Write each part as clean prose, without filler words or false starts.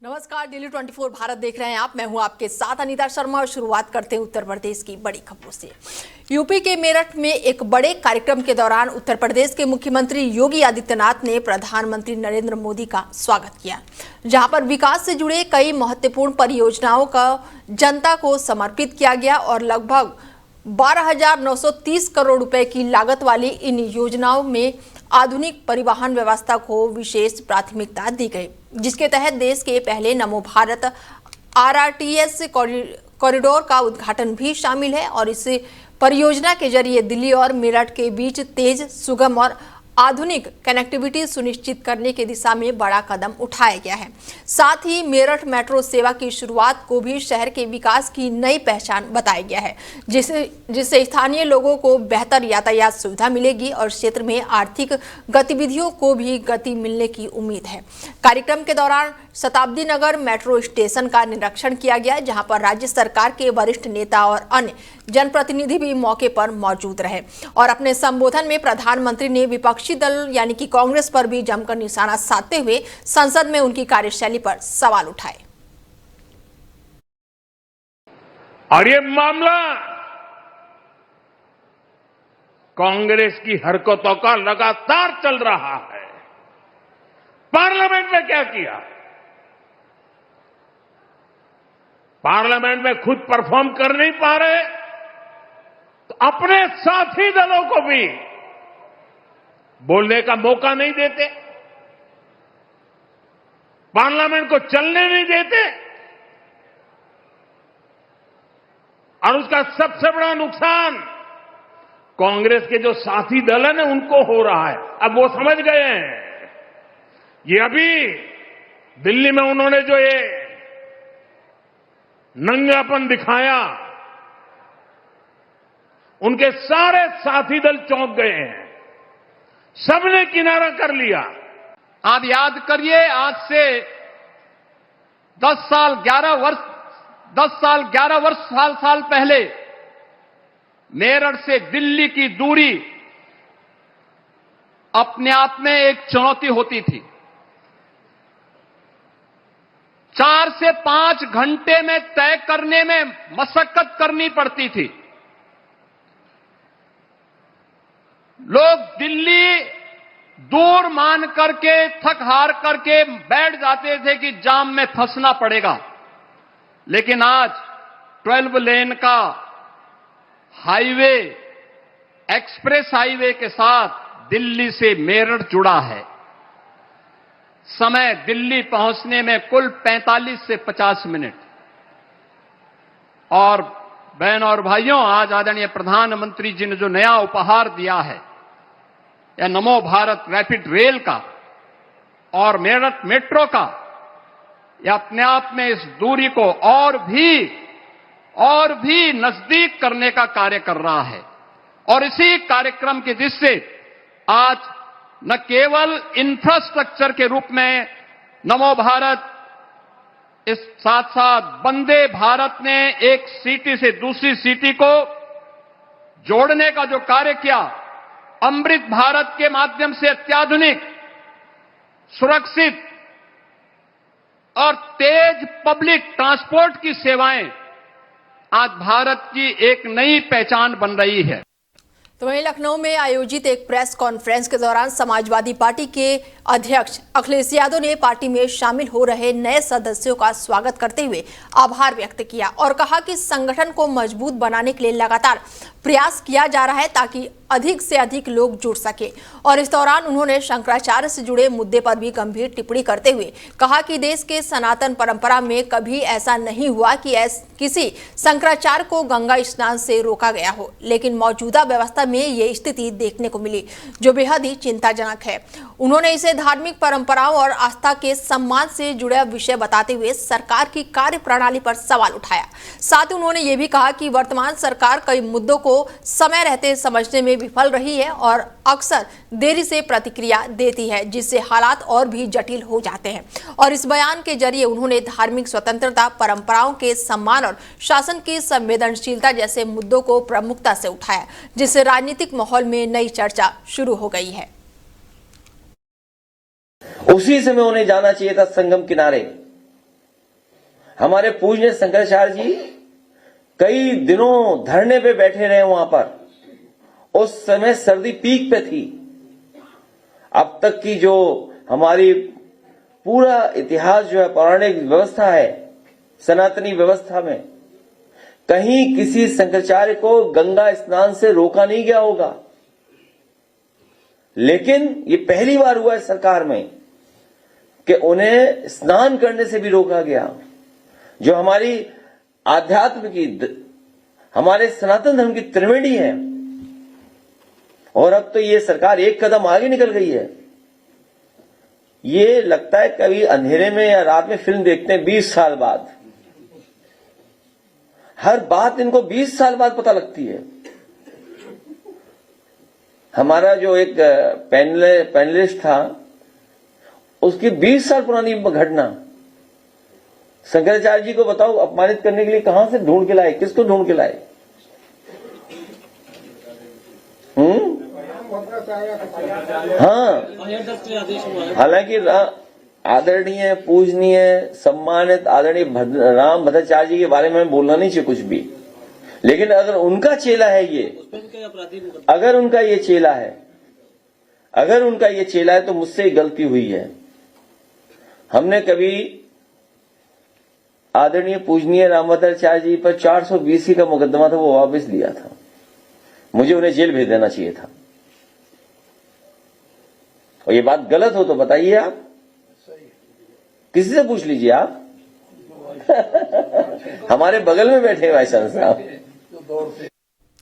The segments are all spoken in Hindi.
नमस्कार, दिल्ली 24 भारत देख रहे हैं आप। मैं हूं आपके साथ अनीता शर्मा और शुरुआत करते हैं उत्तर प्रदेश की बड़ी खबरों से। यूपी के मेरठ में एक बड़े कार्यक्रम के दौरान उत्तर प्रदेश के मुख्यमंत्री योगी आदित्यनाथ ने प्रधानमंत्री नरेंद्र मोदी का स्वागत किया, जहां पर विकास से जुड़े कई महत्वपूर्ण परियोजनाओं का जनता को समर्पित किया गया और लगभग 12,930 करोड़ रुपए की लागत वाली इन योजनाओं में आधुनिक परिवहन व्यवस्था को विशेष प्राथमिकता दी गई, जिसके तहत देश के पहले नमो भारत आरआरटीएस कॉरिडोर का उद्घाटन भी शामिल है। और इस परियोजना के जरिए दिल्ली और मेरठ के बीच तेज, सुगम और आधुनिक कनेक्टिविटी सुनिश्चित करने की दिशा में बड़ा कदम उठाया गया है। साथ ही मेरठ मेट्रो सेवा की शुरुआत को भी शहर के विकास की नई पहचान बताया गया है, जिससे स्थानीय लोगों को बेहतर यातायात सुविधा मिलेगी और क्षेत्र में आर्थिक गतिविधियों को भी गति मिलने की उम्मीद है। कार्यक्रम के दौरान शताब्दी नगर मेट्रो स्टेशन का निरीक्षण किया गया, जहां पर राज्य सरकार के वरिष्ठ नेता और अन्य जनप्रतिनिधि भी मौके पर मौजूद रहे। और अपने संबोधन में प्रधानमंत्री ने विपक्षी दल यानी कि कांग्रेस पर भी जमकर निशाना साधते हुए संसद में उनकी कार्यशैली पर सवाल उठाए। और ये मामला कांग्रेस की हरकतों का लगातार चल रहा है। पार्लियामेंट में क्या किया? पार्लियामेंट में खुद परफॉर्म कर नहीं पा रहे तो अपने साथी दलों को भी बोलने का मौका नहीं देते, पार्लियामेंट को चलने नहीं देते। और उसका सबसे बड़ा नुकसान कांग्रेस के जो साथी दल है ना, उनको हो रहा है। अब वो समझ गए हैं। ये अभी दिल्ली में उन्होंने जो ये नंगापन दिखाया, उनके सारे साथी दल चौंक गए हैं, सबने किनारा कर लिया। आप याद करिए, आज से 10 साल 11 साल पहले मेरठ से दिल्ली की दूरी अपने आप में एक चुनौती होती थी। 4 से 5 घंटे में तय करने में मशक्कत करनी पड़ती थी। लोग दिल्ली दूर मान करके, थक हार करके बैठ जाते थे कि जाम में फंसना पड़ेगा। लेकिन आज 12 लेन का हाईवे, एक्सप्रेस हाईवे के साथ दिल्ली से मेरठ जुड़ा है। समय दिल्ली पहुंचने में कुल 45 से 50 मिनट। और बहन और भाइयों, आज आदरणीय प्रधानमंत्री जी ने जो नया उपहार दिया है, या नमो भारत रैपिड रेल का और मेरठ मेट्रो का, यह अपने आप में इस दूरी को और भी नजदीक करने का कार्य कर रहा है। और इसी कार्यक्रम की दृष्टि से आज न केवल इंफ्रास्ट्रक्चर के रूप में नमो भारत, इस साथ साथ वंदे भारत ने एक सिटी से दूसरी सिटी को जोड़ने का जो कार्य किया, अमृत भारत के माध्यम से अत्याधुनिक, सुरक्षित और तेज पब्लिक ट्रांसपोर्ट की सेवाएं आज भारत की एक नई पहचान बन रही है। तो वहीं लखनऊ में आयोजित एक प्रेस कॉन्फ्रेंस के दौरान समाजवादी पार्टी के अध्यक्ष अखिलेश यादव ने पार्टी में शामिल हो रहे नए सदस्यों का स्वागत करते हुए आभार व्यक्त किया और कहा कि संगठन को मजबूत बनाने के लिए लगातार प्रयास किया जा रहा है ताकि अधिक से अधिक लोग जुड़ सके। और इस दौरान उन्होंने शंकराचार्य से जुड़े मुद्दे पर भी गंभीर टिप्पणी करते हुए कहा कि देश के सनातन परंपरा में कभी ऐसा नहीं हुआ कि किसी शंकराचार्य को गंगा स्नान से रोका गया हो, लेकिन मौजूदा व्यवस्था में ये स्थिति देखने को मिली, जो बेहद ही चिंताजनक है। उन्होंने इसे धार्मिक परंपराओं और आस्था के सम्मान से जुड़ा विषय बताते हुए सरकार की कार्य प्रणाली पर सवाल उठाया। साथ ही उन्होंने ये भी कहा कि वर्तमान सरकार कई मुद्दों को समय रहते समझने में विफल रही है और अक्सर देरी से प्रतिक्रिया देती है, जिससे हालात और भी जटिल हो जाते हैं। और इस बयान के जरिए उन्होंने धार्मिक स्वतंत्रता, परंपराओं के सम्मान और शासन की संवेदनशीलता जैसे मुद्दों को प्रमुखता से उठाया, जिससे राजनीतिक माहौल में नई चर्चा शुरू हो गई है। उसी समय उन्हें जाना चाहिए था संगम किनारे, हमारे पूज्य शंकराचार्य जी कई दिनों धरने पे बैठे रहे वहां पर। उस समय सर्दी पीक पे थी। अब तक की जो हमारी पूरा इतिहास जो है, पौराणिक व्यवस्था है, सनातनी व्यवस्था में कहीं किसी शंकराचार्य को गंगा स्नान से रोका नहीं गया होगा। लेकिन ये पहली बार हुआ है सरकार में कि उन्हें स्नान करने से भी रोका गया, जो हमारी आध्यात्म की, हमारे सनातन धर्म की त्रिवेणी है। और अब तो ये सरकार एक कदम आगे निकल गई है। ये लगता है कभी अंधेरे में या रात में फिल्म देखते हैं 20 साल बाद। हर बात इनको 20 साल बाद पता लगती है। हमारा जो एक पैनलिस्ट था, उसकी 20 साल पुरानी घटना शंकराचार्य जी को बताओ अपमानित करने के लिए कहां से ढूंढ के लाए, किसको ढूंढ के लाए? हाँ, हालांकि आदरणीय, पूजनीय, सम्मानित आदरणीय राम भद्राचार्य जी के बारे में बोलना नहीं चाहिए कुछ भी, लेकिन अगर उनका चेला है ये, अगर उनका ये चेला है तो मुझसे गलती हुई है। हमने कभी आदरणीय पूजनीय राम भद्राचार्य जी पर 420 का मुकदमा था, वो वापस लिया था। मुझे उन्हें जेल भेज देना चाहिए था। और ये बात गलत हो तो बताइए आप, किसी से पूछ लीजिए आप। हमारे बगल में बैठे भाई साहब।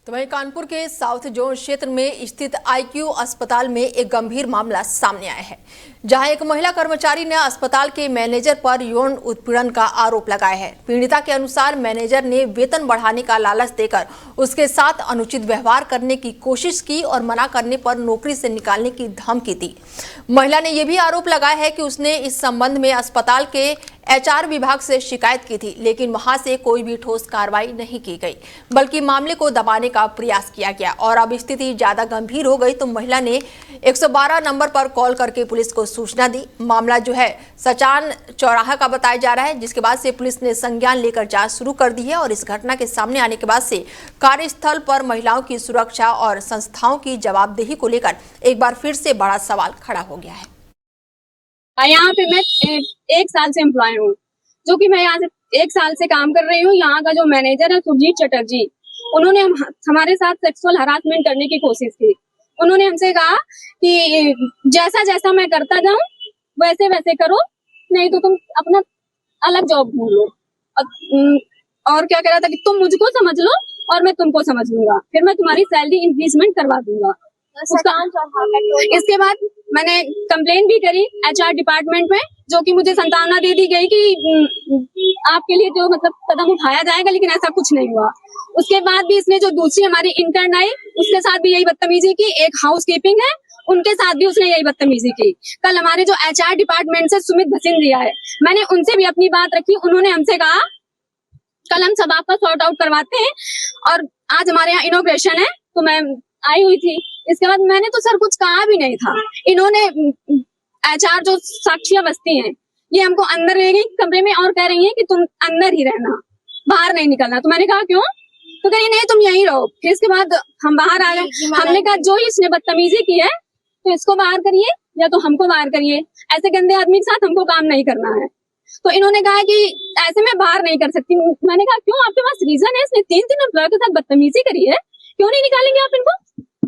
तो वहीं कानपुर के साउथ जोन क्षेत्र में स्थित आईक्यू अस्पताल में एक गंभीर मामला सामने आया है, जहां एक महिला कर्मचारी ने अस्पताल के मैनेजर पर यौन उत्पीड़न का आरोप लगाया है। पीड़िता के अनुसार मैनेजर ने वेतन बढ़ाने का लालच देकर उसके साथ अनुचित व्यवहार करने की कोशिश की और मना करने पर नौकरी से निकालने की धमकी दी। महिला ने यह भी आरोप लगाया है कि उसने इस संबंध में अस्पताल के एचआर विभाग से शिकायत की थी, लेकिन वहां से कोई भी ठोस कार्रवाई नहीं की गई, बल्कि मामले को दबाने का प्रयास किया गया। और अब स्थिति ज्यादा गंभीर हो गई तो महिला ने 112 नंबर पर कॉल करके पुलिस को सूचना दी। मामला जो है सचान चौराहा का बताया जा रहा है, जिसके बाद से पुलिस ने संज्ञान लेकर जांच शुरू कर दी है। और इस घटना के सामने आने के बाद से कार्यस्थल पर महिलाओं की सुरक्षा और संस्थाओं की जवाबदेही को लेकर एक बार फिर से बड़ा सवाल खड़ा हो गया है। यहाँ पे मैं 1 साल से एम्प्लॉय हूँ, जो कि मैं यहाँ से 1 साल से काम कर रही हूँ। यहाँ का जो मैनेजर है सुरजीत चटर्जी, उन्होंने हमारे साथ सेक्सुअल हरासमेंट करने की कोशिश की। उन्होंने हमसे कहा कि जैसा जैसा मैं करता जाऊं वैसे वैसे करो, नहीं तो तुम अपना अलग जॉब ढूंढ लो। और क्या कह रहा था कि तुम मुझको समझ लो और मैं तुमको समझ लूंगा, फिर मैं तुम्हारी सैलरी इंक्रीजमेंट करवा दूंगा। इसके बाद मैंने कंप्लेन भी करी एचआर डिपार्टमेंट में, जो कि मुझे सांत्वना दे दी गई कि आपके लिए जो मतलब कदम उठाया जाएगा, लेकिन ऐसा कुछ नहीं हुआ। उसके बाद भी इसने जो दूसरी हमारी इंटर्न आई, उसके साथ भी यही बदतमीजी की। एक हाउस कीपिंग है, उनके साथ भी उसने यही बदतमीजी की। कल हमारे जो एचआर डिपार्टमेंट से सुमित भसिंद्रिया है, मैंने उनसे भी अपनी बात रखी। उन्होंने हमसे कहा कल हम सब आपका सॉर्ट आउट करवाते हैं, और आज हमारे यहाँ इनॉग्रेशन है तो मैं आई हुई थी। इसके बाद मैंने तो सर कुछ कहा भी नहीं था। इन्होंने एचआर जो साक्षियां बसती हैं, ये हमको अंदर ले गई कमरे में और कह रही हैं कि तुम अंदर ही रहना, बाहर नहीं निकलना। तो मैंने कहा क्यों? तो कह रही नहीं तुम यहीं रहो। फिर इसके बाद हम बाहर आ गए। हमने कहा जो इसने बदतमीजी की है तो इसको बाहर करिए या तो हमको बाहर करिए, ऐसे गंदे आदमी के साथ हमको काम नहीं करना है। तो इन्होंने कहा कि ऐसे मैं बाहर नहीं कर सकती। मैंने कहा क्यों, आपके पास रीजन है? इसने 3 एम्प्लॉय के साथ बदतमीजी करी है, क्यों नहीं निकालेंगे आप इनको?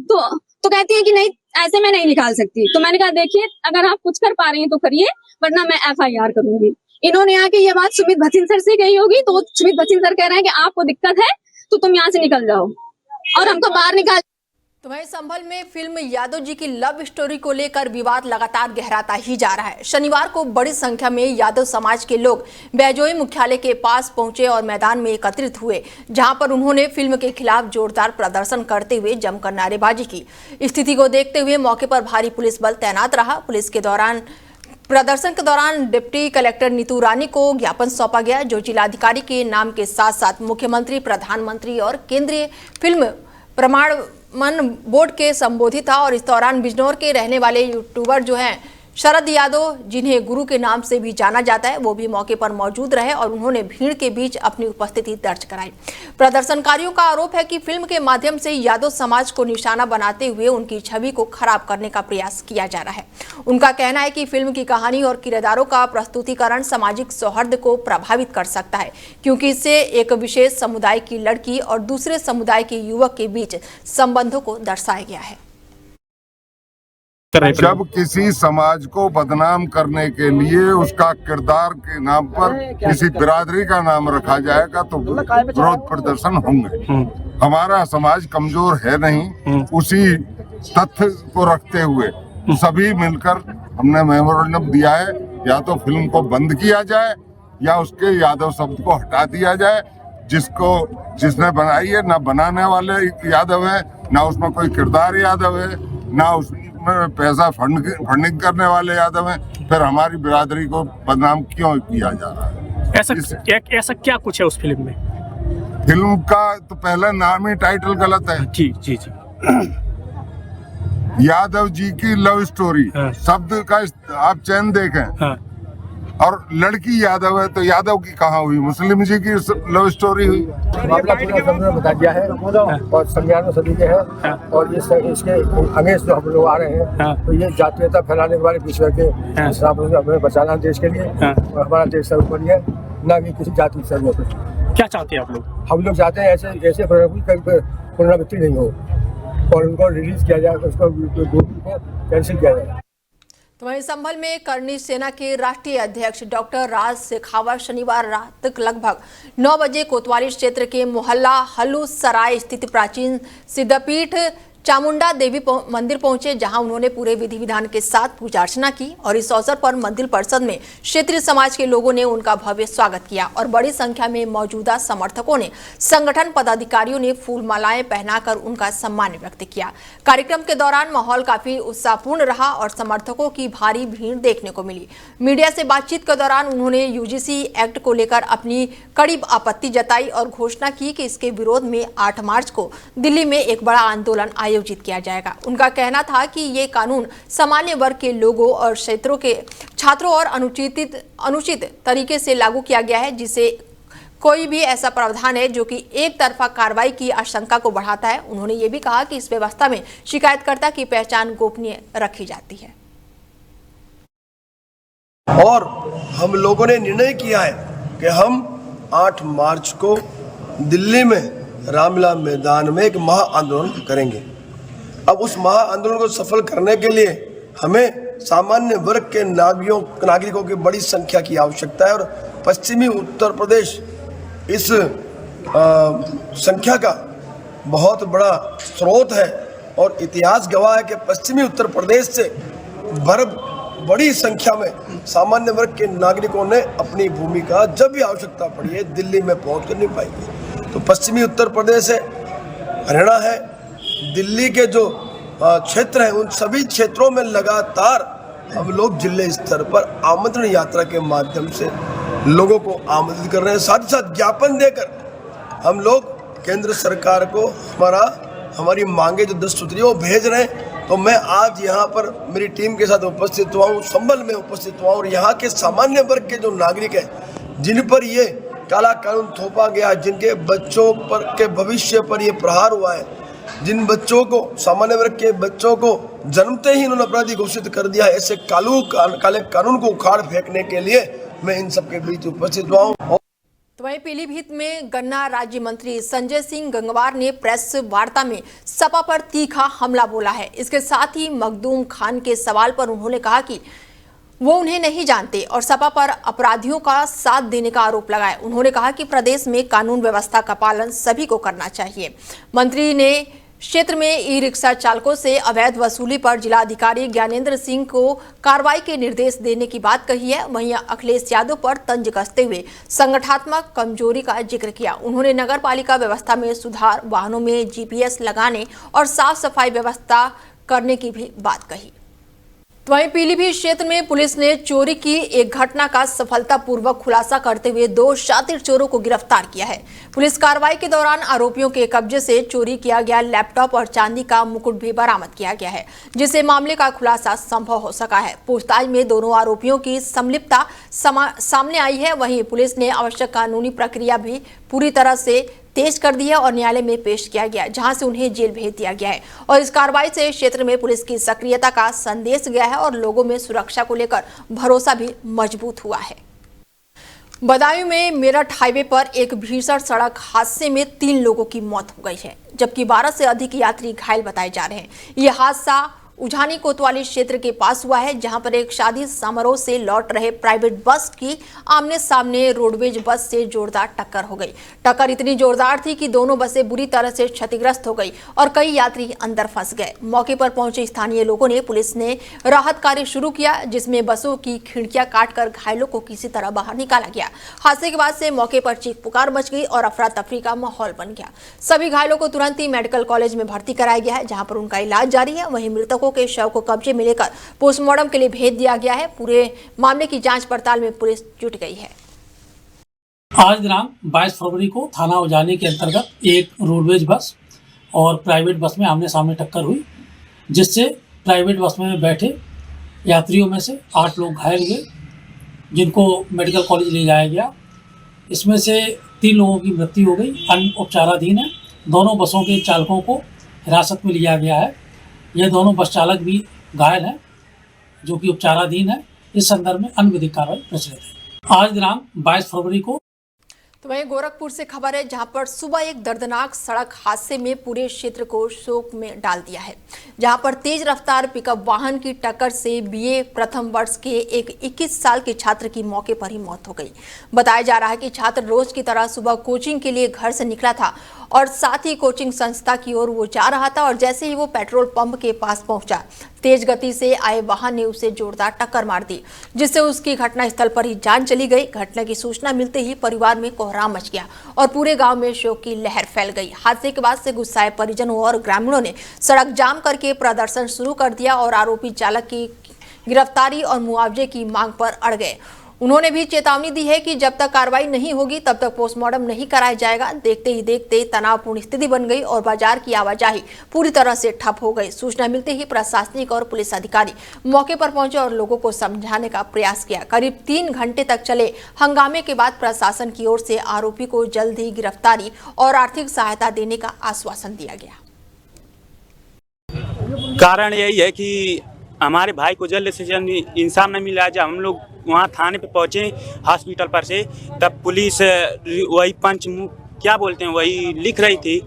तो कहती है कि नहीं ऐसे मैं नहीं निकाल सकती। तो मैंने कहा देखिए, अगर आप कुछ कर पा रही हैं तो करिए, वरना मैं FIR करूंगी। इन्होंने आके ये बात सुमित भसिन सर से कही होगी, तो सुमित भसिन सर कह रहे हैं कि आपको दिक्कत है तो तुम यहाँ से निकल जाओ और हमको बाहर निकाल। तो वहीं संभल में फिल्म यादव जी की लव स्टोरी को लेकर विवाद लगातार गहराता ही जा रहा है। शनिवार को बड़ी संख्या में यादव समाज के लोग बैजोई मुख्यालय के पास पहुंचे और मैदान में एकत्रित हुए, जहां पर उन्होंने फिल्म के खिलाफ जोरदार प्रदर्शन करते हुए जमकर नारेबाजी की। स्थिति को देखते हुए मौके पर भारी पुलिस बल तैनात रहा। प्रदर्शन के दौरान डिप्टी कलेक्टर नीतू रानी को ज्ञापन सौंपा गया, जो जिलाधिकारी के नाम के साथ साथ मुख्यमंत्री, प्रधानमंत्री और केंद्रीय फिल्म प्रमाणन बोर्ड के संबोधित था। और इस दौरान बिजनौर के रहने वाले यूट्यूबर जो हैं शरद यादव, जिन्हें गुरु के नाम से भी जाना जाता है, वो भी मौके पर मौजूद रहे और उन्होंने भीड़ के बीच अपनी उपस्थिति दर्ज कराई। प्रदर्शनकारियों का आरोप है कि फिल्म के माध्यम से यादव समाज को निशाना बनाते हुए उनकी छवि को खराब करने का प्रयास किया जा रहा है। उनका कहना है कि फिल्म की कहानी और किरदारों का प्रस्तुतिकरण सामाजिक सौहार्द को प्रभावित कर सकता है, क्योंकि इससे एक विशेष समुदाय की लड़की और दूसरे समुदाय के युवक के बीच संबंधों को दर्शाया गया है। जब किसी समाज को बदनाम करने के लिए उसका किरदार के नाम पर किसी बिरादरी का नाम रखा जाएगा तो विरोध प्रदर्शन होंगे। हमारा समाज कमजोर है नहीं, उसी तथ्य को रखते हुए सभी मिलकर हमने मेमोरेंडम दिया है, या तो फिल्म को बंद किया जाए या उसके यादव शब्द को हटा दिया जाए। जिसने बनाई है ना बनाने वाले यादव है, ना उसमें कोई किरदार यादव है, ना उसमें पैसा फंडिंग करने वाले यादव हैं, फिर हमारी बिरादरी को बदनाम क्यों किया जा रहा है? ऐसा क्या कुछ है उस फिल्म में? फिल्म का तो पहला नाम ही टाइटल गलत है। जी जी जी। यादव जी की लव स्टोरी, शब्द का आप चयन देखें, और लड़की यादव है तो यादव की कहाँ हुई? मुस्लिम जी की लव स्टोरी हुई। मामला पूरा सबने बता दिया है और 11वीं सदी के है और इसके अंग्रेज जो हम लोग आ रहे हैं तो ये जातीयता फैलाने वाले विश्व के हमें बचाना देश के लिए, और हमारा देश सर्वोपरि है, न कि किसी जाति सर्वोपरि। क्या चाहते हैं आप लोग? हम लोग चाहते हैं ऐसे पुनरावृत्ति नहीं हो और उनको रिलीज किया जाए, उसको कैंसिल किया जाए। तो वहीं संभल में करनी सेना के राष्ट्रीय अध्यक्ष डॉक्टर राज शेखावत शनिवार रात लगभग 9 बजे कोतवाली क्षेत्र के मोहल्ला हल्लू सराय स्थित प्राचीन सिद्धपीठ चामुंडा देवी मंदिर पहुंचे, जहां उन्होंने पूरे विधि विधान के साथ पूजा अर्चना की और इस अवसर पर मंदिर परिषद में क्षेत्रीय समाज के लोगों ने उनका भव्य स्वागत किया और बड़ी संख्या में मौजूदा समर्थकों ने संगठन पदाधिकारियों ने फूल मालाएं पहनाकर उनका सम्मान व्यक्त किया। कार्यक्रम के दौरान माहौल काफी उत्साहपूर्ण रहा और समर्थकों की भारी भीड़ देखने को मिली। मीडिया से बातचीत के दौरान उन्होंने यूजीसी एक्ट को लेकर अपनी कड़ी आपत्ति जताई और घोषणा की कि इसके विरोध में 8 मार्च को दिल्ली में एक बड़ा आंदोलन आयोजित किया जाएगा। उनका कहना था कि ये कानून सामान्य वर्ग के लोगों और क्षेत्रों के छात्रों और अनुचित तरीके से लागू किया गया है, जिसे कोई भी ऐसा प्रावधान है जो कि एक तरफा कार्रवाई की आशंका को बढ़ाता है। उन्होंने ये भी कहा कि इस व्यवस्था में शिकायतकर्ता की पहचान गोपनीय रखी जाती है। और हम लोगों ने निर्णय किया है कि हम 8 मार्च को दिल्ली में रामलीला मैदान में एक महा आंदोलन करेंगे। अब उस महा आंदोलन को सफल करने के लिए हमें सामान्य वर्ग के नागरिकों की बड़ी संख्या की आवश्यकता है और पश्चिमी उत्तर प्रदेश इस संख्या का बहुत बड़ा स्रोत है और इतिहास गवाह है कि पश्चिमी उत्तर प्रदेश से बड़ी संख्या में सामान्य वर्ग के नागरिकों ने अपनी भूमिका जब भी आवश्यकता पड़ी है दिल्ली में पहुंच कर नहीं पाई। तो पश्चिमी उत्तर प्रदेश है, हरियाणा है, दिल्ली के जो क्षेत्र हैं उन सभी क्षेत्रों में लगातार हम लोग जिले स्तर पर आमंत्रण यात्रा के माध्यम से लोगों को आमंत्रित कर रहे हैं। साथ ही साथ ज्ञापन देकर हम लोग केंद्र सरकार को हमारी मांगे जो 10 सूत्रीय वो भेज रहे हैं। तो मैं आज यहाँ पर मेरी टीम के साथ उपस्थित हुआ हूँ, संभल में उपस्थित हुआ और यहाँ के सामान्य वर्ग के जो नागरिक हैं जिन पर ये काला कानून थोपा गया, जिनके बच्चों पर के भविष्य पर ये प्रहार हुआ है, जिन बच्चों को सामान्य वर्ग के बच्चों को जन्मते ही इन्होंने अपराधी घोषित कर दिया, ऐसे काले कानून को उखाड़ फेंकने के लिए मैं इन सबके बीच उपस्थित हुआ हूँ। तो वहीं पीलीभीत में गन्ना राज्य मंत्री संजय सिंह गंगवार ने प्रेस वार्ता में सपा पर तीखा हमला बोला है। इसके साथ ही मखदूम खान के सवाल पर उन्होंने कहा कि वो उन्हें नहीं जानते और सपा पर अपराधियों का साथ देने का आरोप लगाया। उन्होंने कहा कि प्रदेश में कानून व्यवस्था का पालन सभी को करना चाहिए। मंत्री ने क्षेत्र में ई रिक्शा चालकों से अवैध वसूली पर जिलाधिकारी ज्ञानेंद्र सिंह को कार्रवाई के निर्देश देने की बात कही है। वहीं अखिलेश यादव पर तंज कसते हुए संगठनात्मक कमजोरी का जिक्र किया। उन्होंने नगर पालिका व्यवस्था में सुधार, वाहनों में जीपीएस लगाने और साफ सफाई व्यवस्था करने की भी बात कही। तो वहीं पीलीभीत क्षेत्र में पुलिस ने चोरी की एक घटना का सफलतापूर्वक खुलासा करते हुए 2 शातिर चोरों को गिरफ्तार किया है। पुलिस कार्रवाई के दौरान आरोपियों के कब्जे से चोरी किया गया लैपटॉप और चांदी का मुकुट भी बरामद किया गया है, जिससे मामले का खुलासा संभव हो सका है। पूछताछ में दोनों आरोपियों की संलिप्तता सामने आई है। वहीं पुलिस ने आवश्यक कानूनी प्रक्रिया भी पूरी तरह से तेज कर दी है और न्यायालय में पेश किया गया, जहां से उन्हें जेल भेज दिया गया है। और इस कार्रवाई से क्षेत्र में पुलिस की सक्रियता का संदेश गया है और लोगों में सुरक्षा को लेकर भरोसा भी मजबूत हुआ है। बदायूं में मेरठ हाईवे पर एक भीषण सड़क हादसे में 3 लोगों की मौत हो गई है, जबकि 12 से अधिक यात्री घायल बताए जा रहे हैं। यह हादसा उझानी कोतवाली क्षेत्र के पास हुआ है, जहां पर एक शादी समारोह से लौट रहे प्राइवेट बस की आमने सामने रोडवेज बस से जोरदार टक्कर हो गई। टक्कर इतनी जोरदार थी कि दोनों बसें बुरी तरह से क्षतिग्रस्त हो गई और कई यात्री अंदर फंस गए। मौके पर पहुंचे स्थानीय लोगों ने पुलिस ने राहत कार्य शुरू किया, जिसमें बसों की खिड़कियां काटकर घायलों को किसी तरह बाहर निकाला गया। हादसे के बाद से मौके पर चीख पुकार मच गई और अफरा तफरी का माहौल बन गया। सभी घायलों को तुरंत ही मेडिकल कॉलेज में भर्ती कराया गया है, जहां पर उनका इलाज जारी है। वहीं मृतकों के शव को कब्जे में लेकर पोस्टमार्टम के लिए भेज दिया गया है। पूरे मामले की जांच पड़ताल में पुलिस जुट गई है। आज दिनांक 22 फरवरी को थाना उजानी के अंतर्गत एक रोडवेज बस और प्राइवेट बस में आमने सामने टक्कर हुई, जिससे प्राइवेट बस में बैठे यात्रियों में से 8 लोग घायल हुए, जिनको मेडिकल कॉलेज ले जाया गया। इसमें से 3 लोगों की मृत्यु हो गई, अन्य उपचाराधीन है। दोनों बसों के चालकों को हिरासत में लिया गया है। यह दोनों बस चालक भी घायल हैं, जो कि उपचाराधीन है। इस संदर्भ में अन्य विधिक कार्रवाई प्रचलित है। आज दिनांक 22 फरवरी को तो वहीं गोरखपुर से खबर है, जहां पर सुबह एक दर्दनाक सड़क हादसे में पूरे क्षेत्र को शोक में डाल दिया है। जहां पर तेज रफ्तार पिकअप वाहन की टक्कर से बीए प्रथम वर्ष के एक 21 साल के छात्र की मौके पर ही मौत हो गई। बताया जा रहा है कि छात्र रोज की तरह सुबह कोचिंग के लिए घर से निकला था और साथ ही कोचिंग संस्था की ओर वो जा रहा था और जैसे ही वो पेट्रोल पंप के पास पहुंचा, तेज गति से आए वाहन ने उसे जोरदार टक्कर मार दी, जिससे उसकी घटनास्थल पर ही जान चली गई। घटना की सूचना मिलते ही परिवार में कोहराम मच गया और पूरे गांव में शोक की लहर फैल गई। हादसे के बाद से गुस्साए परिजनों और ग्रामीणों ने सड़क जाम करके प्रदर्शन शुरू कर दिया और आरोपी चालक की गिरफ्तारी और मुआवजे की मांग पर अड़ गए। उन्होंने भी चेतावनी दी है कि जब तक कार्रवाई नहीं होगी तब तक पोस्टमार्टम नहीं कराया जाएगा। देखते ही देखते तनावपूर्ण स्थिति बन गई और बाजार की आवाजाही पूरी तरह से ठप हो गई। सूचना मिलते ही प्रशासनिक और पुलिस अधिकारी मौके पर पहुंचे और लोगों को समझाने का प्रयास किया। करीब 3 घंटे तक चले हंगामे के बाद प्रशासन की ओर से आरोपी को जल्द ही गिरफ्तारी और आर्थिक सहायता देने का आश्वासन दिया गया। कारण यही है कि हमारे भाई को जल्द से जल्द इंसाफ न मिला। जब हम लोग वहाँ थाने पे पहुँचे हॉस्पिटल पर से, तब पुलिस वही क्या बोलते हैं वही लिख रही थी।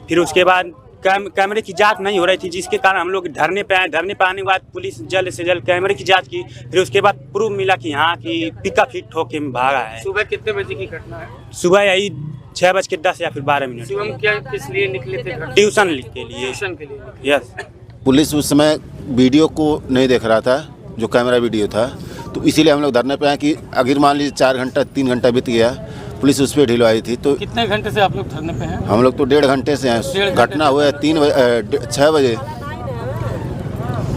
फिर उसके बाद कैमरे की जांच नहीं हो रही थी, जिसके कारण हम लोग धरने पे आए। धरने पे आने के बाद पुलिस जल्द से जल्द कैमरे की जांच की। फिर उसके बाद प्रूफ मिला कि हाँ कि पिकअप हिट होके भागा है। सुबह कितने बजे की घटना है? सुबह यही 6:10 या फिर 12 मिनट। सुबह क्या किस लिए निकले थे? ट्यूशन के लिए। ट्यूशन के लिए। यस। पुलिस उस समय वीडियो को नहीं देख रहा था, जो कैमरा वीडियो था, तो इसीलिए हम लोग धरने पे आए कि अगर मान लीजिए 4 घंटा 3 घंटा बीत गया, पुलिस उस पर ढिलवाई थी। तो कितने घंटे से आप लोग धरने पे हैं? हम लोग तो 1.5 घंटे से हैं। घटना हुआ है 6 बजे।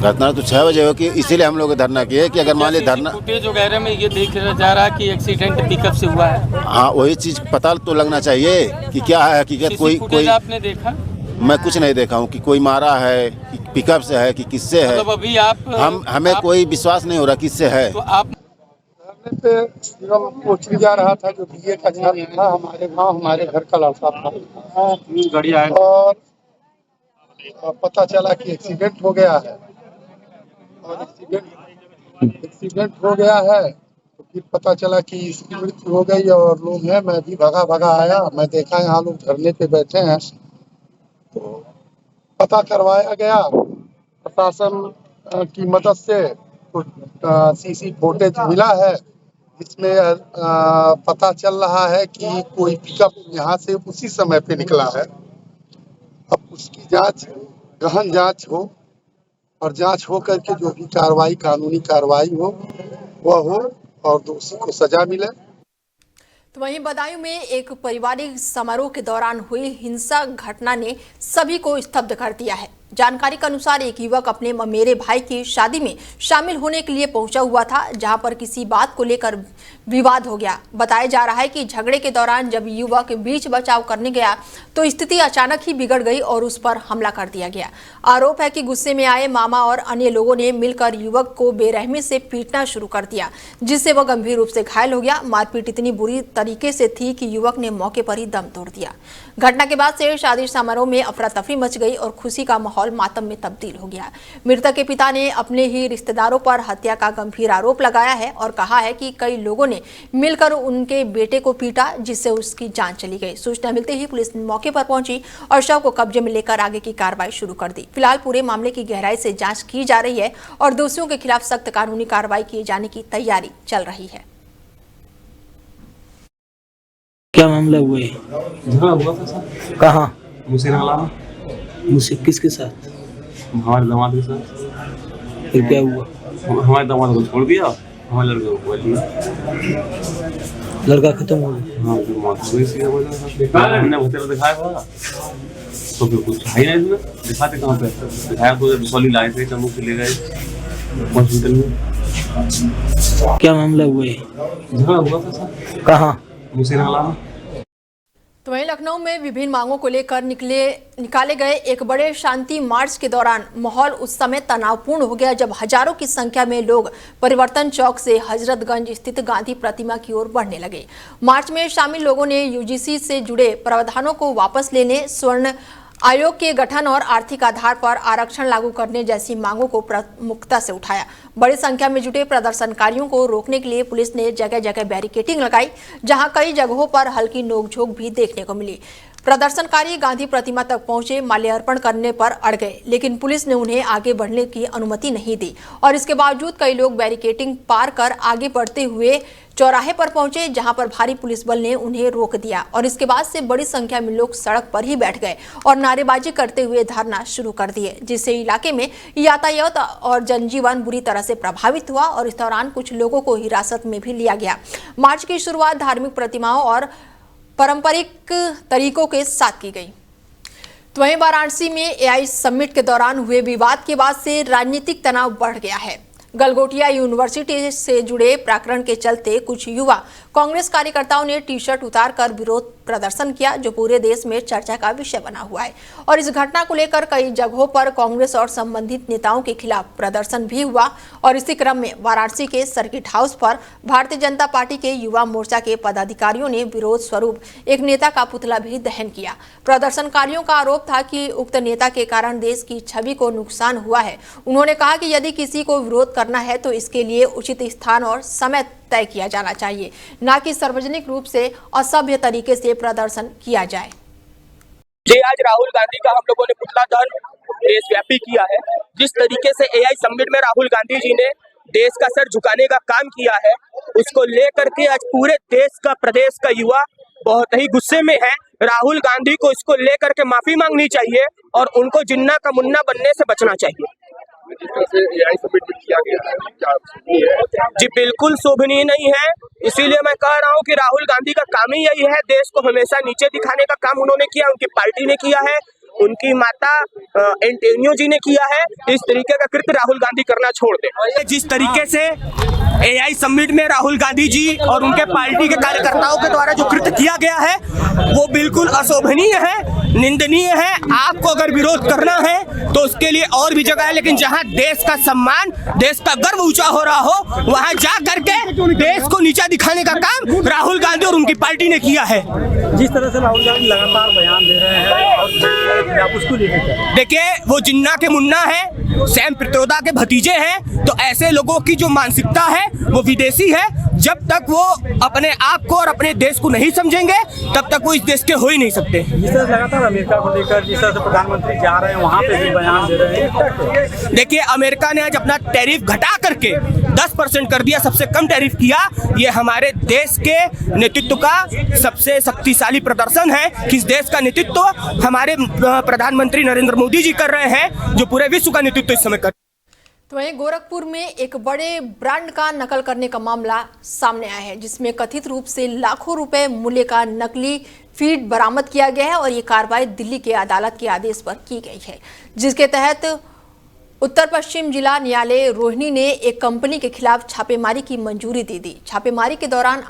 घटना तो 6 बजे हो कि इसीलिए हम लोग धरना किए कि अगर मान लीजिए धरना फुटेज वगैरह में ये देख जा रहा है कि एक्सीडेंट पिकअप से हुआ है। हाँ, वही चीज पता तो लगना चाहिए कि क्या है हकीकत। कोई आपने देखा? मैं कुछ नहीं देखा हूँ कि कोई मारा है, कि पिकअप से है कि किससे है। मतलब अभी हमें कोई विश्वास नहीं हो रहा किससे है। तो आप धरने पे जब कोचिंग जा रहा था, जो बीए का छात्र था, हमारे गांव हमारे घर का लड़का था, और पता चला कि एक्सीडेंट हो गया है। और एक्सीडेंट हो गया है तो फिर पता चला कि इसकी मृत्यु हो गई और लोग हैं। मैं भी भगा आया, मैं देखा यहाँ लोग धरने पे बैठे हैं, तो पता करवाया गया प्रशासन की मदद से। तो सीसी फुटेज मिला है, जिसमें पता चल रहा है कि कोई पिकअप यहाँ से उसी समय पे निकला है। अब उसकी जांच, गहन जांच हो और जांच हो करके जो भी कार्रवाई, कानूनी कार्रवाई हो वह हो और दोषी को सजा मिले। तो वहीं बदायूं में एक पारिवारिक समारोह के दौरान हुई हिंसक घटना ने सभी को स्तब्ध कर दिया है, जानकारी के अनुसार एक युवक अपने ममेरे भाई की शादी में शामिल होने के लिए पहुंचा हुआ था, जहां पर किसी बात को लेकर विवाद हो गया। बताया जा रहा है कि झगड़े के दौरान जब युवक बीच बचाव करने गया तो स्थिति अचानक ही बिगड़ गई और उस पर हमला कर दिया गया। आरोप है कि गुस्से में आए मामा और अन्य लोगों ने मिलकर युवक को बेरहमी से पीटना शुरू कर दिया, जिससे वह गंभीर रूप से घायल हो गया। मारपीट इतनी बुरी तरीके से थी कि युवक ने मौके पर ही दम तोड़ दिया। घटना के बाद से शादी समारोह में अफरा तफरी मच गई और खुशी का माहौल मातम में तब्दील हो गया। मृतक के पिता ने अपने ही रिश्तेदारों पर हत्या का गंभीर आरोप लगाया है और कहा है कि कई लोगों ने मिलकर उनके बेटे को पीटा, जिससे उसकी जान चली गई। सूचना मिलते ही पुलिस मौके पर पहुंची और शव को कब्जे में लेकर आगे की कार्रवाई शुरू कर दी। फिलहाल पूरे मामले की गहराई से जांच की जा रही है और दोषियों के खिलाफ सख्त कानूनी कार्रवाई किए जाने की तैयारी चल रही है। क्या मामला हुआ है? झगड़ा हुआ था सर। कहाँ? मुसेनाला में। मुझसे किसके साथ? हमारे दामाद के साथ। फिर क्या हुआ? हमारे दामाद को छोड़ दिया, हमारे लड़के को बोल दिया। लड़का खत्म हो गया। हाँ, फिर मौत हो गई। सीधा बोल रहा था। हमने भतेरा दिखाया था तो फिर कुछ है नहीं इसमें। दिखाते कहाँ पे? दिखाया तो बिसौली लाए थे, चम्मू से ले गए हॉस्पिटल में। क्या मामला हुआ है? झगड़ा हुआ था सर। कहाँ? मुसेनाला में। तो वहीं लखनऊ में विभिन्न मांगों को लेकर निकाले गए एक बड़े शांति मार्च के दौरान माहौल उस समय तनावपूर्ण हो गया, जब हजारों की संख्या में लोग परिवर्तन चौक से हजरतगंज स्थित गांधी प्रतिमा की ओर बढ़ने लगे। मार्च में शामिल लोगों ने यूजीसी से जुड़े प्रावधानों को वापस लेने, स्वर्ण आयोग के गठन और आर्थिक आधार पर आरक्षण लागू करने जैसी मांगों को प्रमुखता से उठाया। बड़ी संख्या में जुटे प्रदर्शनकारियों को रोकने के लिए पुलिस ने जगह जगह बैरिकेडिंग लगाई, जहां कई जगहों पर हल्की नोकझोंक भी देखने को मिली। प्रदर्शनकारी गांधी प्रतिमा तक पहुंचे, माल्यार्पण करने पर अड़ गए, लेकिन पुलिस ने उन्हें आगे बढ़ने की अनुमति नहीं दी और इसके बावजूद कई लोग बैरिकेडिंग पार कर आगे बढ़ते हुए चौराहे पर पहुंचे, जहां पर भारी पुलिस बल ने उन्हें रोक दिया और इसके बाद से बड़ी संख्या में लोग सड़क पर ही बैठ गए और नारेबाजी करते हुए धरना शुरू कर दिए, जिससे इलाके में यातायात और जनजीवन बुरी तरह से प्रभावित हुआ और इस दौरान कुछ लोगों को हिरासत में भी लिया गया। मार्च की शुरुआत धार्मिक प्रतिमाओं और पारंपरिक तरीकों के साथ की गई। तो वहीं वाराणसी में एआई समिट के दौरान हुए विवाद के बाद से राजनीतिक तनाव बढ़ गया है। गलगोटिया यूनिवर्सिटी से जुड़े प्रकरण के चलते कुछ युवा कांग्रेस कार्यकर्ताओं ने टी शर्ट उतारकर विरोध प्रदर्शन किया, जो पूरे देश में चर्चा का विषय बना हुआ है और इस घटना को लेकर कई जगहों पर कांग्रेस और संबंधित नेताओं के खिलाफ प्रदर्शन भी हुआ और इसी क्रम में वाराणसी के सर्किट हाउस पर भारतीय जनता पार्टी के युवा मोर्चा के पदाधिकारियों ने विरोध स्वरूप एक नेता का पुतला भी दहन किया। प्रदर्शनकारियों का आरोप था कि उक्त नेता के कारण देश की छवि को नुकसान हुआ है। उन्होंने कहा कि यदि किसी को विरोध करना है तो इसके लिए उचित स्थान और समय तय किया जाना चाहिए, न कि सार्वजनिक रूप से असभ्य तरीके से प्रदर्शन किया जाए। जी, आज राहुल गांधी का हम लोगों ने पुतला दहन देशव्यापी किया है। जिस तरीके से एआई समिट में राहुल गांधी जी ने देश का सर झुकाने का काम किया है, उसको लेकर के आज पूरे देश का, प्रदेश का युवा बहुत ही गुस्से में है। राहुल गांधी को इसको लेकर के माफी मांगनी चाहिए और उनको जिन्ना का मुन्ना बनने से बचना चाहिए। जिस तरह से एआई समिट में किया गया है, क्या जी बिल्कुल शोभनीय नहीं है। इसीलिए मैं कह रहा हूँ कि राहुल गांधी का काम ही यही है, देश को हमेशा नीचे दिखाने का काम उन्होंने किया, उनकी पार्टी ने किया है, उनकी माता एंटोनियो जी ने किया है। इस तरीके का कृत्य राहुल गांधी करना छोड़ दे। जिस तरीके से एआई समिट में राहुल गांधी जी और उनके पार्टी के कार्यकर्ताओं के द्वारा जो कृत्य किया गया है वो बिल्कुल अशोभनीय है, निंदनीय है। आपको अगर विरोध करना है तो उसके लिए और भी जगह है, लेकिन जहां देश का सम्मान, देश का गर्व ऊंचा हो रहा हो, वहां जा करके देश को नीचा दिखाने का काम राहुल गांधी और उनकी पार्टी ने किया है। जिस तरह से राहुल गांधी लगातार बयान दे रहे हैं और आप उसको लेकर देखिए, वो जिन्ना के मुन्ना है, सैम पित्रोदा के भतीजे हैं, तो ऐसे लोगों की जो मानसिकता है वो विदेशी है। जब तक वो अपने आप को और अपने देश को नहीं समझेंगे तब तक वो इस देश के हो ही नहीं सकते। जिस तरह लगातार अमेरिका को लेकर जिस तरह से प्रधानमंत्री जा रहे हैं वहाँ पे भी बयान दे रहे हैं। देखिए, अमेरिका ने आज अपना टैरिफ घटा करके 10% कर दिया, सबसे कम टैरिफ किया। ये हमारे देश के नेतृत्व का सबसे शक्तिशाली प्रदर्शन है कि इस देश का नेतृत्व हमारे प्रधानमंत्री नरेंद्र मोदी जी कर रहे हैं, जो पूरे विश्व का नेतृत्व इस समय कर। तो वहीं गोरखपुर में एक बड़े ब्रांड का नकल करने का मामला सामने आया है, जिसमें कथित रूप से लाखों रुपए मूल्य का नकली फीड बरामद किया गया है और ये कार्रवाई दिल्ली के अदालत के आदेश पर की गई है, जिसके तहत उत्तर पश्चिम जिला न्यायालय रोहिणी ने एक कंपनी के खिलाफ छापेमारी की मंजूरी दे दी। छापेमारी के दौरान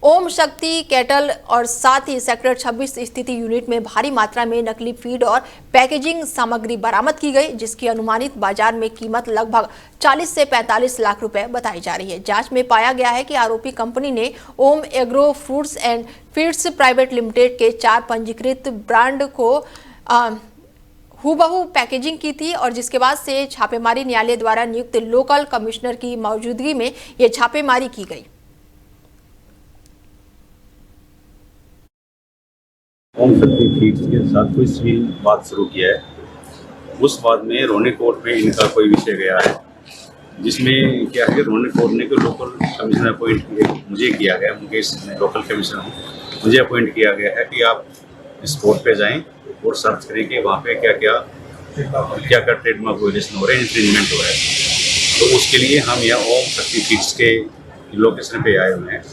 ओम शक्ति कैटल और साथ ही सेक्टर 26 स्थित यूनिट में भारी मात्रा में नकली फीड और पैकेजिंग सामग्री बरामद की गई, जिसकी अनुमानित बाजार में कीमत लगभग 40 से 45 लाख रुपए बताई जा रही है। जांच में पाया गया है कि आरोपी कंपनी ने Om agro fruits and feeds private limited के 4 पंजीकृत ब्रांड को हूबहू पैकेजिंग की थी और जिसके बाद से छापेमारी न्यायालय द्वारा नियुक्त लोकल कमिश्नर की मौजूदगी में यह छापेमारी की गई। ओम शक्ति फीड्स के साथ कोई सिविल वाद शुरू किया है। उस वाद में रोहिणी कोर्ट में इनका कोई विषय गया है, जिसमें क्या है, रोहिणी कोर्ट ने कोई लोकल कमिश्नर अपॉइंट मुझे किया गया, मुकेश लोकल कमिश्नर हूँ, मुझे अपॉइंट किया गया है कि आप इस कोर्ट पे जाएं और सर्च करें कि वहाँ पे क्या क्या ट्रेडमार्क वायलेशन हो रहे हैं, इन्फ्रिंजमेंट हो रहा है। तो उसके लिए हम यहाँ ओम शक्ति फीड्स के लोकेशन पे आए हुए हैं,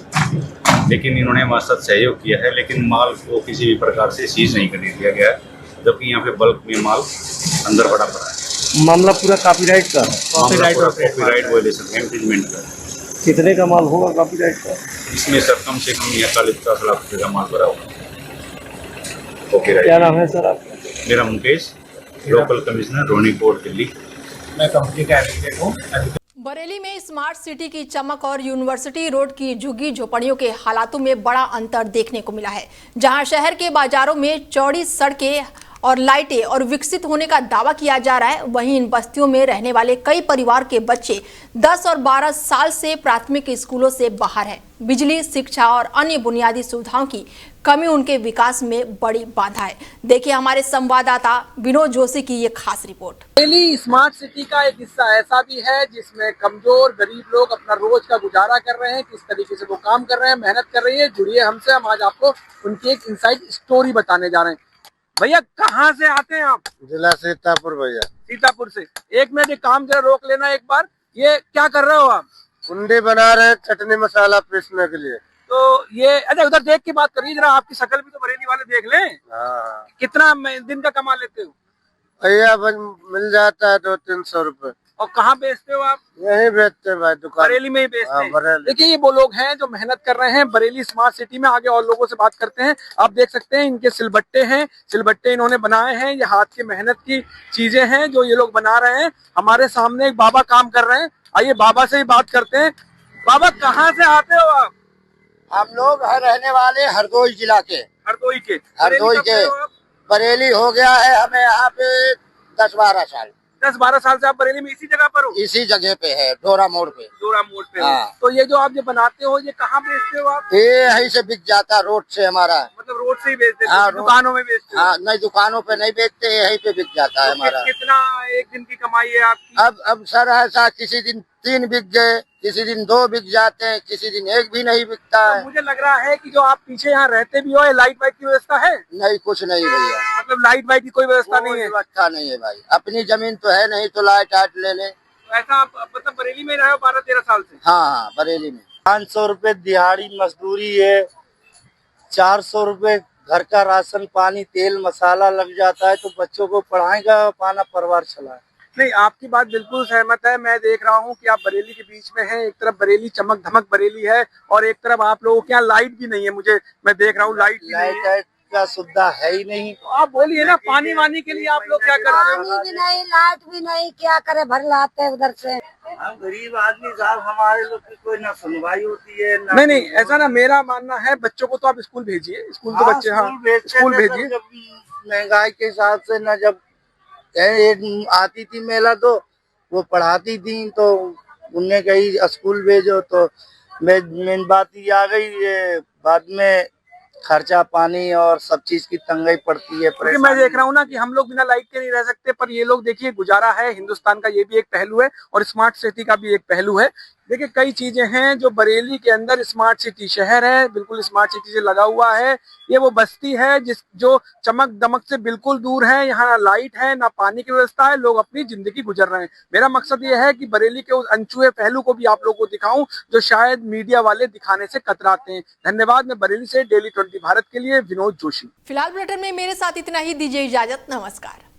लेकिन इन्होंने हमारे साथ सहयोग किया है, लेकिन माल को किसी भी प्रकार से सीज नहीं करने दिया गया है, जबकि यहाँ पे बल्क में माल अंदर पड़ा है। मामला पूरा कॉपीराइट का, कॉपीराइट वायलेशन, इन्फ्रिंजमेंट का। कितने का माल होगा कॉपीराइट का? इसमें सर कम से कम 40-50 लाख रुपये का माल भरा होगा कॉपीराइट। क्या नाम है सर आपका? मेरा Mukesh, local commissioner Rohini court Delhi. मैं कंपनी का एडवोकेट हूँ। बरेली में स्मार्ट सिटी की चमक और यूनिवर्सिटी रोड की झुग्गी झोपड़ियों के हालातों में बड़ा अंतर देखने को मिला है। जहां शहर के बाजारों में चौड़ी सड़कें और लाइटें और विकसित होने का दावा किया जा रहा है, वहीं इन बस्तियों में रहने वाले कई परिवार के बच्चे 10 और 12 साल से प्राथमिक स्कूलों से बाहर हैं। बिजली, शिक्षा और अन्य बुनियादी सुविधाओं की कमी उनके विकास में बड़ी बाधा है। देखिए हमारे संवाददाता विनोद जोशी की ये खास रिपोर्ट। बरेली स्मार्ट सिटी का एक हिस्सा ऐसा भी है जिसमें कमजोर गरीब लोग अपना रोज का गुजारा कर रहे हैं। किस तरीके से वो काम कर रहे हैं, मेहनत कर रही है। जुड़िए हमसे, हम आज आपको उनकी एक इनसाइड स्टोरी बताने जा रहे हैं। भैया कहाँ से आते हैं आप? जिला सीतापुर भैया। सीतापुर से। एक मिनट ये काम जरा रोक लेना एक बार। ये क्या कर रहे हो आप? कुंडी बना रहे हैं चटनी मसाला पीसने के लिए। तो ये अच्छा उधर देख के बात करिए जरा, आपकी शक्ल भी तो बरेली वाले देख लें। हाँ। कितना दिन का कमा लेते हो? भैया मिल जाता है 200-300 रुपए। और कहाँ बेचते हो आप? यही बेचते हैं भाई, दुकान बरेली में ही बेचते हैं। बरेली। देखिए ये वो लोग हैं जो मेहनत कर रहे हैं बरेली स्मार्ट सिटी में। आगे और लोगों से बात करते हैं। आप देख सकते हैं इनके सिलबट्टे हैं, सिलबट्टे इन्होंने बनाए हैं। ये हाथ की मेहनत की चीजें हैं जो ये लोग बना रहे हैं। हमारे सामने एक बाबा काम कर रहे हैं, आइए बाबा से ही बात करते हैं। बाबा कहाँ से आते हो आप? हम लोग रहने वाले हरदोई जिला के। हरदोई के? हरदोई के। बरेली हो गया है हमें यहाँ पे 10-12 साल। 10-12 साल से आप बरेली में इसी जगह पर हो? इसी जगह पे है, डोरा मोड़ पे। डोरा मोड़ पे। हाँ। तो ये जो आप ये बनाते हो ये कहाँ बेचते हो आप? ये यहीं से बिक जाता, रोड से हमारा। मतलब रोड से ही बेचते हाँ, हो? दुकानों में बेचते हो? हाँ, नहीं दुकानों पे नहीं बेचते, यहीं पे बिक जाता है हमारा। कितना एक दिन की कमाई है आपकी? अब सर ऐसा किसी दिन 3 बिक गए, किसी दिन 2 बिक जाते हैं, किसी दिन 1 भी नहीं बिकता है। तो मुझे लग रहा है कि जो आप पीछे यहाँ रहते भी हो, लाइट वाइट की व्यवस्था है? नहीं, कुछ नहीं भैया। मतलब लाइट वाइट की कोई व्यवस्था नहीं है? व्यवस्था नहीं है भाई, अपनी जमीन तो है नहीं तो लाइट आट ले ले। ऐसा आप मतलब बरेली में रहे हो 12-13 साल से? हाँ, बरेली में। 500 रुपए दिहाड़ी मजदूरी है, 400 रुपए घर का राशन पानी तेल मसाला लग जाता है, तो बच्चों को पढ़ाएगा पाना परिवार चलाए। नहीं, आपकी बात बिल्कुल सहमत है। मैं देख रहा हूँ कि आप बरेली के बीच में हैं। एक तरफ बरेली चमक धमक बरेली है और एक तरफ आप लोगों के यहाँ लाइट भी नहीं है। मैं देख रहा हूँ लाइट का सुविधा है ही नहीं। तो आप बोलिए ना, पानी वानी के लिए आप लोग क्या करते हैं? पानी भी नहीं, लाइट भी नहीं, क्या करे, भर लाते हैं उधर से। हम गरीब आदमी साहब, हमारे लोग की कोई ना सुनवाई होती है ना। नहीं, ऐसा ना, मेरा मानना है बच्चों को तो आप स्कूल भेजिए। स्कूल तो बच्चे, हाँ स्कूल भेजिए। महंगाई के हिसाब से न, जब आती थी मेला तो वो पढ़ाती थी, तो उनने कही स्कूल भेजो, तो मेन बात ये आ गई, ये बाद में खर्चा पानी और सब चीज की तंगी पड़ती है। क्योंकि मैं देख रहा हूँ ना कि हम लोग बिना लाइट के नहीं रह सकते, पर ये लोग देखिए गुजारा है। हिंदुस्तान का ये भी एक पहलू है और स्मार्ट सिटी का भी एक पहलू है देखिए कई चीजें हैं जो बरेली के अंदर स्मार्ट सिटी शहर है, बिल्कुल स्मार्ट सिटी से लगा हुआ है। ये वो बस्ती है जो चमक दमक से बिल्कुल दूर है। यहाँ ना लाइट है ना पानी की व्यवस्था है, लोग अपनी जिंदगी गुजर रहे हैं। मेरा मकसद ये है कि बरेली के उस अनछुए पहलू को भी आप लोगों को दिखाऊं जो शायद मीडिया वाले दिखाने से कतराते हैं। धन्यवाद। मैं बरेली से डेली 20 भारत के लिए विनोद जोशी। फिलहाल बुलेटिन में मेरे साथ इतना ही। दीजिए इजाजत। नमस्कार।